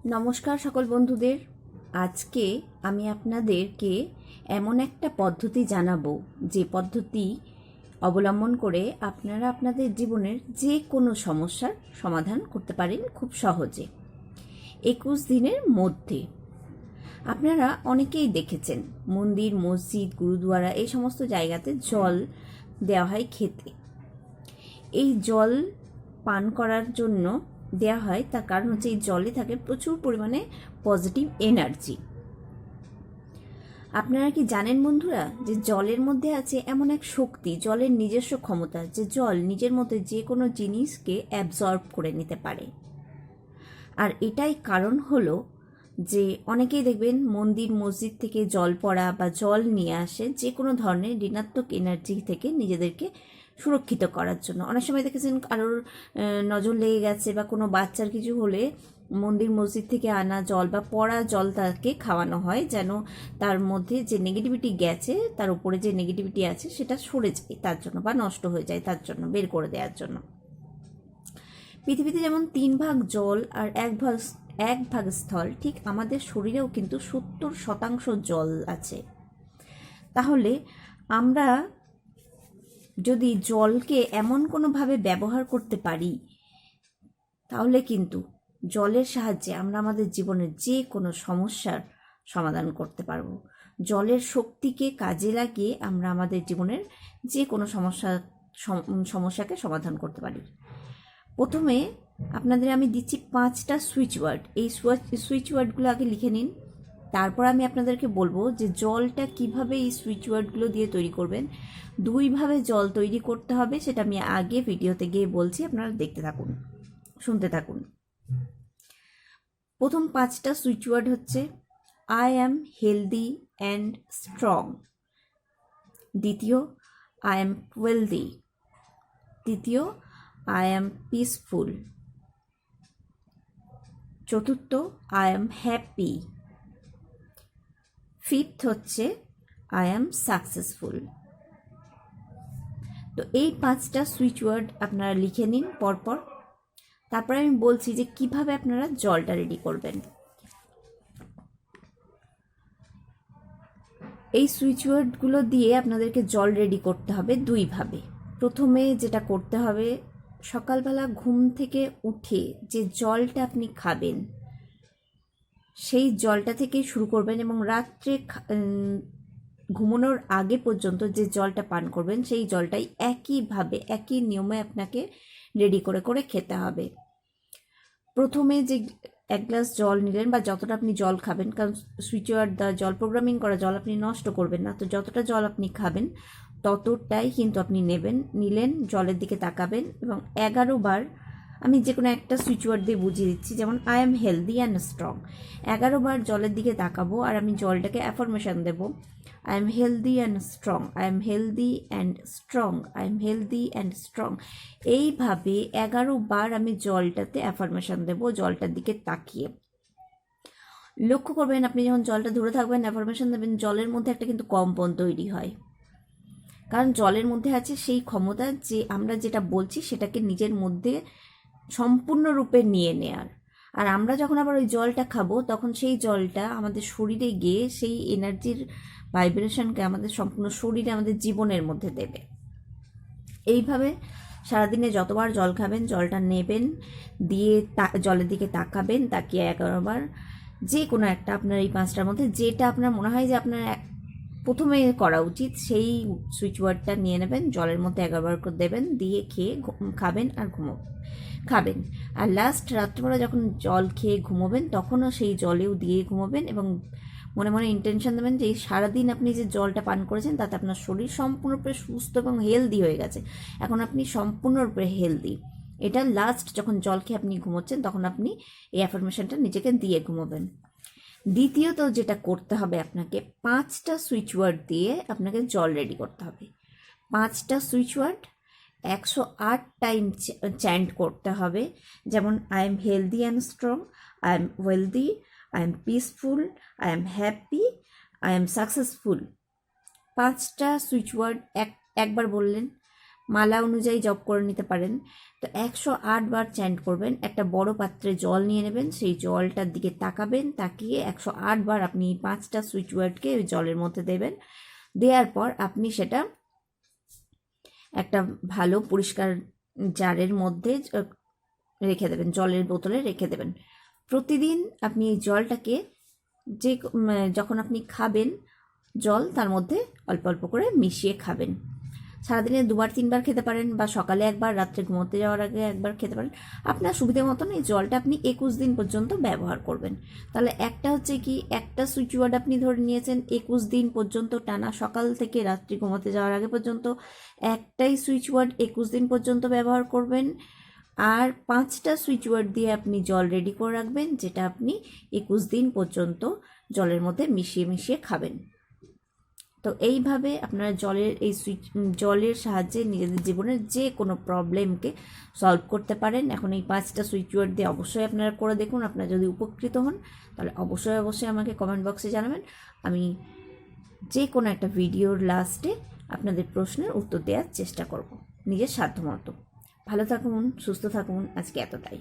নমস্কার সকল বন্ধুদের। আজকে আমি আপনাদেরকে এমন একটা পদ্ধতি জানাবো যে পদ্ধতি অবলম্বন করে আপনারা আপনাদের জীবনের যে কোনো সমস্যার সমাধান করতে পারেন খুব সহজে 21 দিনের মধ্যে। আপনারা অনেকেই দেখেছেন মন্দির, মসজিদ, গুরুদুয়ারা এই সমস্ত জায়গাতে জল দেওয়া হয় খেতে। এই জল পান করার জন্য দেওয়া হয়, তার কারণ হচ্ছে এই জলে থাকে প্রচুর পরিমাণে পজিটিভ এনার্জি। আপনারা কি জানেন বন্ধুরা যে জলের মধ্যে আছে এমন এক শক্তি, জলের নিজস্ব ক্ষমতা, যে জল নিজের মধ্যে যে কোনো জিনিসকে অ্যাবজর্ব করে নিতে পারে। আর এটাই কারণ হলো যে অনেকেই দেখবেন মন্দির, মসজিদ থেকে জল পড়া বা জল নিয়ে আসে যে কোনো ধরনের ঋণাত্মক এনার্জি থেকে নিজেদেরকে সুরক্ষিত করার জন্য। অনেক সময় দেখেছেন কারোর নজর লেগে গেছে বা কোনো বাচ্চার কিছু হলে মন্দির, মসজিদ থেকে আনা জল বা পড়া জল তাকে খাওয়ানো হয়, যেন তার মধ্যে যে নেগেটিভিটি গেছে, তার উপরে যে নেগেটিভিটি আছে সেটা সরে যায় তার জন্য, বা নষ্ট হয়ে যায় তার জন্য, বের করে দেওয়ার জন্য। পৃথিবীতে যেমন 3 ভাগ জল আর এক ভাগ স্থল, ঠিক আমাদের শরীরেও কিন্তু 70% জল আছে। তাহলে আমরা যদি জলকে এমন কোনোভাবে ব্যবহার করতে পারি, তাহলে কিন্তু জলের সাহায্যে আমরা আমাদের জীবনের যে কোনো সমস্যার সমাধান করতে পারবো। জলের শক্তিকে কাজে লাগিয়ে আমরা আমাদের জীবনের যে কোনো সমস্যাকে সমাধান করতে পারি। প্রথমে আপনাদের আমি দিচ্ছি 5টা সুইচ ওয়ার্ড। এই সুইচ ওয়ার্ডগুলো আগে লিখে নিন, তারপর আমি আপনাদেরকে বলবো যে জলটা কিভাবে এই সুইচ ওয়ার্ডগুলো দিয়ে তৈরি করবেন। 2ভাবে জল তৈরি করতে হবে, সেটা আমি আগে ভিডিওতে গিয়ে বলছি, আপনারা দেখতে থাকুন, শুনতে থাকুন। প্রথম 5টা সুইচ ওয়ার্ড হচ্ছে I am healthy and strong. দ্বিতীয়, আই অ্যাম ওয়েলদি। তৃতীয়, আই অ্যাম পিসফুল। চতুর্থ, আই অ্যাম হ্যাপি। ফিফথ হচ্ছে আই অ্যাম সাকসেসফুল। তো এই 5টা সুইচ ওয়ার্ড আপনারা লিখে নিন পরপর। তারপরে আমি বলছি যে কিভাবে আপনারা জলটা রেডি করবেন। এই সুইচ ওয়ার্ডগুলো দিয়ে আপনাদেরকে জল রেডি করতে হবে 2ভাবে। প্রথমে যেটা করতে হবে, সকালবেলা ঘুম থেকে উঠে যে জলটা আপনি খাবেন সেই জলটা থেকেই শুরু করবেন, এবং রাত্রে ঘুমানোর আগে পর্যন্ত যে জলটা পান করবেন সেই জলটাই একইভাবে একই নিয়মে আপনাকে রেডি করে করে খেতে হবে। প্রথমে যে 1 গ্লাস জল নিলেন, বা যতটা আপনি জল খাবেন, কারণ সুইচ ওয়ার্ড দ্বারা জল প্রোগ্রামিং করা, জল আপনি নষ্ট করবেন না, তো যতটা জল আপনি খাবেন ততটাই কিন্তু আপনি নিলেন, জলের দিকে তাকাবেন এবং 11 বার, আমি যে কোনো একটা সুইচ ওয়ার্ড দিয়ে বুঝিয়ে দিচ্ছি, যেমন I am healthy and strong. 11 বার জলের দিকে তাকাবো আর আমি জলটাকে অ্যাফার্মেশন দেবো, I am healthy and strong, I am healthy and strong, I am healthy and strong. এইভাবে 11 বার আমি জলটাতে অ্যাফার্মেশন দেবো জলটার দিকে তাকিয়ে। লক্ষ্য করবেন আপনি যখন জলটা ধরে থাকবেন, অ্যাফার্মেশন দেবেন, জলের মধ্যে একটা কিন্তু কম্পন তৈরি হয়, কারণ জলের মধ্যে আছে সেই ক্ষমতা যে আমরা যেটা বলছি সেটাকে নিজের মধ্যে সম্পূর্ণরূপে নিয়ে নেয়ার। আর আমরা যখন আবার ওই জলটা খাবো তখন সেই জলটা আমাদের শরীরে গিয়ে সেই এনার্জির ভাইব্রেশনকে আমাদের সম্পূর্ণ শরীরে, আমাদের জীবনের মধ্যে দেবে। এইভাবে সারাদিনে যতবার জল খাবেন জলটা নেবেন, দিয়ে জলের দিকে তাকাবেন, তাকিয়ে 11 বার যে কোনো একটা আপনার এই 5টার মধ্যে যেটা আপনার মনে হয় যে আপনার প্রথমে করা উচিত সেই সুইচ ওয়ার্ডটা নিয়ে নেবেন, জলের মধ্যে 11 বার করে দেবেন, দিয়ে খেয়ে খাবেন আর খাবেন। আর লাস্ট রাত্রেবেলা যখন জল খেয়ে ঘুমোবেন তখনও সেই জলেও দিয়ে ঘুমোবেন, এবং মনে মনে ইন্টেনশন দেবেন যে সারাদিন আপনি যে জলটা পান করেছেন তাতে আপনার শরীর সম্পূর্ণরূপে সুস্থ এবং হেলদি হয়ে গেছে, এখন আপনি সম্পূর্ণরূপে হেলদি। এটা লাস্ট যখন জল খেয়ে আপনি ঘুমোচ্ছেন তখন আপনি এই অ্যাফার্মেশনটা নিজেকে দিয়ে ঘুমোবেন। দ্বিতীয়ত যেটা করতে হবে, আপনাকে 5টা সুইচ ওয়ার্ড দিয়ে আপনাকে জল রেডি করতে হবে। 5টা সুইচ ওয়ার্ড 108 টাইম চ্যান্ট করতে হবে, যেমন I am healthy and strong, I am wealthy, I am peaceful, I am happy, I am successful. 5টা সুইচ ওয়ার্ড একবার বললেন, মালা অনুযায়ী জপ করে নিতে পারেন। তো 108 বার চ্যান্ট করবেন। একটা বড় পাত্রে জল নিয়ে নেবেন, সেই জলটার দিকে তাকাবেন, তাকিয়ে 108 বার আপনি 5টা সুইচ ওয়ার্ডকে ওই জলের মধ্যে দেবেন। দেওয়ার পর আপনি সেটা একটা ভালো পরিষ্কার জারের মধ্যে রেখে দেবেন, জলের বোতলে রেখে দেবেন। প্রতিদিন আপনি এই জলটাকে যখন আপনি খাবেন জল তার মধ্যে অল্প অল্প করে মিশিয়ে খাবেন। সারাদিনে 2-3 বার খেতে পারেন, বা সকালে একবার, রাত্রে ঘুমোতে যাওয়ার আগে একবার খেতে পারেন। আপনার সুবিধা মতন এই জলটা আপনি 21 দিন পর্যন্ত ব্যবহার করবেন। তাহলে একটা হচ্ছে কি, একটা সুইচ ওয়ার্ড আপনি ধরে নিয়েছেন 21 দিন পর্যন্ত টানা, সকাল থেকে রাত্রি ঘুমোতে যাওয়ার আগে পর্যন্ত একটাই সুইচ ওয়ার্ড 21 দিন পর্যন্ত ব্যবহার করবেন। আর 5টা সুইচ ওয়ার্ড দিয়ে আপনি জল রেডি করে রাখবেন, যেটা আপনি 21 দিন পর্যন্ত জলের মধ্যে মিশিয়ে মিশিয়ে খাবেন। তো এইভাবে আপনারা জলের সাহায্যে নিজেদের জীবনের যে কোনো প্রবলেমকে সলভ করতে পারেন। এখন এই 5টা সুইচ ওয়ার্ড দিয়ে অবশ্যই আপনারা করে দেখুন। আপনারা যদি উপকৃত হন তাহলে অবশ্যই আমাকে কমেন্ট বক্সে জানাবেন। আমি যে কোনো একটা ভিডিওর লাস্টে আপনাদের প্রশ্নের উত্তর দেওয়ার চেষ্টা করব নিজের সাধ্যমতো। ভালো থাকুন, সুস্থ থাকুন, আজকে এতটাই।